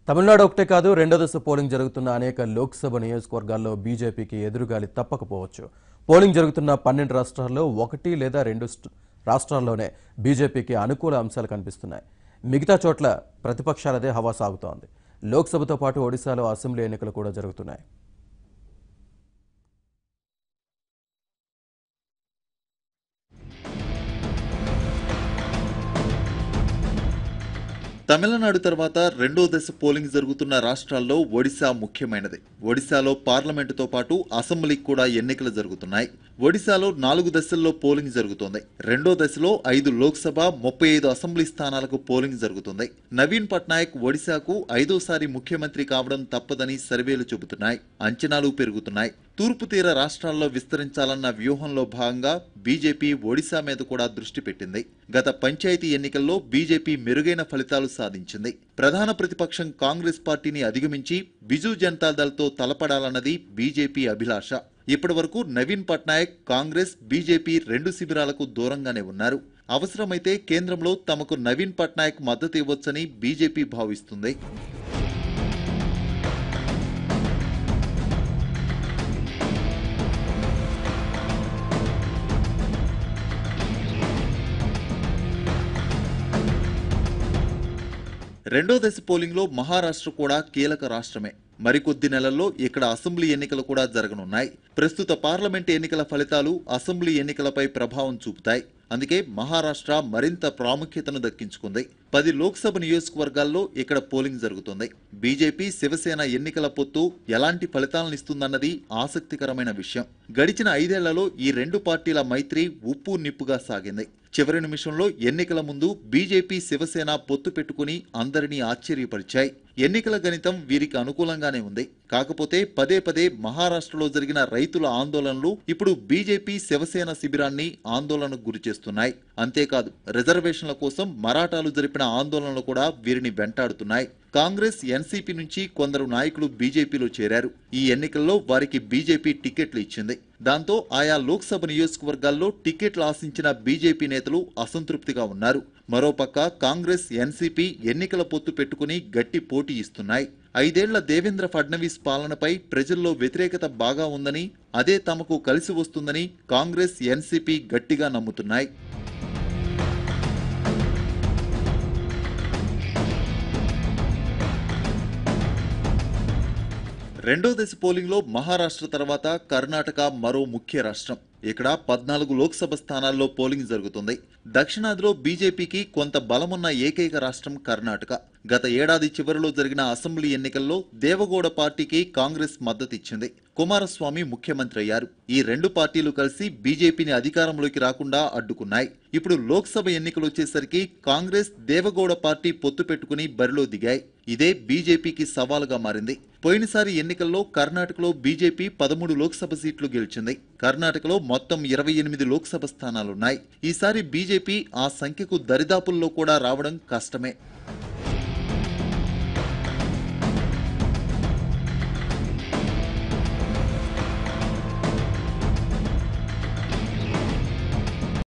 తమిళనాడు ఒకటే కాదు, రెండో దశ పోలింగ్ జరుగుతున్న అనేక లోక్సభ నియోజకవర్గాల్లో బీజేపీకి ఎదురుగాలి తప్పకపోవచ్చు. పోలింగ్ జరుగుతున్న 12 రాష్ట్రాల్లో ఒకటి లేదా రెండు రాష్ట్రాల్లోనే బీజేపీకి అనుకూల అంశాలు కనిపిస్తున్నాయి. మిగతా చోట్ల ప్రతిపక్షాలదే హవా సాగుతోంది. లోక్సభతో పాటు ఒడిశాలో అసెంబ్లీ ఎన్నికలు కూడా జరుగుతున్నాయి. తమిళనాడు తర్వాత రెండో దశ పోలింగ్ జరుగుతున్న రాష్ట్రాల్లో ఒడిశా ముఖ్యమైనది. ఒడిశాలో పార్లమెంటుతో పాటు అసెంబ్లీకి కూడా ఎన్నికలు జరుగుతున్నాయి. ఒడిశాలో 4 దశల్లో పోలింగ్ జరుగుతోంది. రెండో దశలో 5 లోక్సభ 35 అసెంబ్లీ స్థానాలకు పోలింగ్ జరుగుతుంది. నవీన్ పట్నాయక్ ఒడిశాకు 5వసారి ముఖ్యమంత్రి కావడం తప్పదని సర్వేలు చెబుతున్నాయి. అంచనాలు పెరుగుతున్నాయి. తూర్పు తీర రాష్ట్రాల్లో విస్తరించాలన్న వ్యూహంలో భాగంగా బీజేపీ ఒడిశా మీద కూడా దృష్టి పెట్టింది. గత పంచాయతీ ఎన్నికల్లో బీజేపీ మెరుగైన ఫలితాలు సాధించింది. ప్రధాన ప్రతిపక్షం కాంగ్రెస్ పార్టీని అధిగమించి బిజు జనతాదళ్తో తలపడాలన్నది బీజేపీ అభిలాష. ఇప్పటి వరకు నవీన్ పట్నాయక్ కాంగ్రెస్, బీజేపీ 2 శిబిరాలకు దూరంగానే ఉన్నారు. అవసరమైతే కేంద్రంలో తమకు నవీన్ పట్నాయక్ మద్దతు ఇవ్వొచ్చని బీజేపీ భావిస్తుంది. రెండో దశ పోలింగ్లో మహారాష్ట్ర కూడా కీలక రాష్ట్రమే. మరికొద్ది నెలల్లో ఇక్కడ అసెంబ్లీ ఎన్నికలు కూడా జరగనున్నాయి. ప్రస్తుత పార్లమెంట్ ఎన్నికల ఫలితాలు అసెంబ్లీ ఎన్నికలపై ప్రభావం చూపుతాయి. అందుకే మహారాష్ట్ర మరింత ప్రాముఖ్యతను దక్కించుకుంది. 10 లోక్సభ నియోజకవర్గాల్లో ఇక్కడ పోలింగ్ జరుగుతుంది. బీజేపీ శివసేన ఎన్నికల పొత్తు ఎలాంటి ఫలితాలనిస్తుందన్నది ఆసక్తికరమైన విషయం. గడిచిన 5 ఏళ్లలో ఈ 2 పార్టీల మైత్రి ఉప్పు నిప్పుగా సాగింది. చివరి నిమిషంలో ఎన్నికల ముందు బీజేపీ శివసేన పొత్తు పెట్టుకుని అందరినీ ఆశ్చర్యపరిచాయి. ఎన్నికల గణితం వీరికి అనుకూలంగానే ఉంది. కాకపోతే పదే పదే మహారాష్ట్రలో జరిగిన రైతుల ఆందోళనలు ఇప్పుడు బీజేపీ శివసేన శిబిరాన్ని ఆందోళనకు గురిచేస్తున్నాయి. అంతేకాదు, రిజర్వేషన్ల కోసం మరాఠాలు జరిపిన ఆందోళనలు కూడా వీరిని వెంటాడుతున్నాయి. కాంగ్రెస్, ఎన్సీపీ నుంచి కొందరు నాయకులు బీజేపీలో చేరారు. ఈ ఎన్నికల్లో వారికి బీజేపీ టికెట్లు ఇచ్చింది. దాంతో ఆయా లోక్సభ నియోజకవర్గాల్లో టికెట్లు ఆశించిన బీజేపీ నేతలు అసంతృప్తిగా ఉన్నారు. మరోపక్క కాంగ్రెస్, ఎన్సీపీ ఎన్నికల పొత్తు పెట్టుకుని గట్టి పోటీ ఇస్తున్నాయి. 5 ఏళ్ల దేవేంద్ర ఫడ్నవీస్ పాలనపై ప్రజల్లో వ్యతిరేకత బాగా ఉందని, అదే తమకు కలిసి వస్తుందని కాంగ్రెస్, ఎన్సీపీ గట్టిగా నమ్ముతున్నాయి. రెండో దశ పోలింగ్లో మహారాష్ట్ర తర్వాత కర్ణాటక మరో ముఖ్య రాష్ట్రం. ఇక్కడ 14 లోక్సభ స్థానాల్లో పోలింగ్ జరుగుతుంది. దక్షిణాదిలో బీజేపీకి కొంత బలమున్న ఏకైక రాష్ట్రం కర్ణాటక. గత ఏడాది చివరిలో జరిగిన అసెంబ్లీ ఎన్నికల్లో దేవగౌడ పార్టీకి కాంగ్రెస్ మద్దతిచ్చింది. కుమారస్వామి ముఖ్యమంత్రి అయ్యారు. ఈ 2 పార్టీలు కలిసి బీజేపీని అధికారంలోకి రాకుండా అడ్డుకున్నాయి. ఇప్పుడు లోక్సభ ఎన్నికలు వచ్చేసరికి కాంగ్రెస్, దేవగౌడ పార్టీ పొత్తు పెట్టుకుని బరిలో దిగాయి. ఇదే బీజేపీకి సవాలుగా మారింది. పోయినసారి ఎన్నికల్లో కర్ణాటకలో బీజేపీ 13 లోక్సభ సీట్లు గెలిచింది. కర్ణాటకలో మొత్తం 28 లోక్సభ స్థానాలున్నాయి. ఈసారి బీజేపీ ఆ సంఖ్యకు దరిదాపుల్లో కూడా రావడం కష్టమే.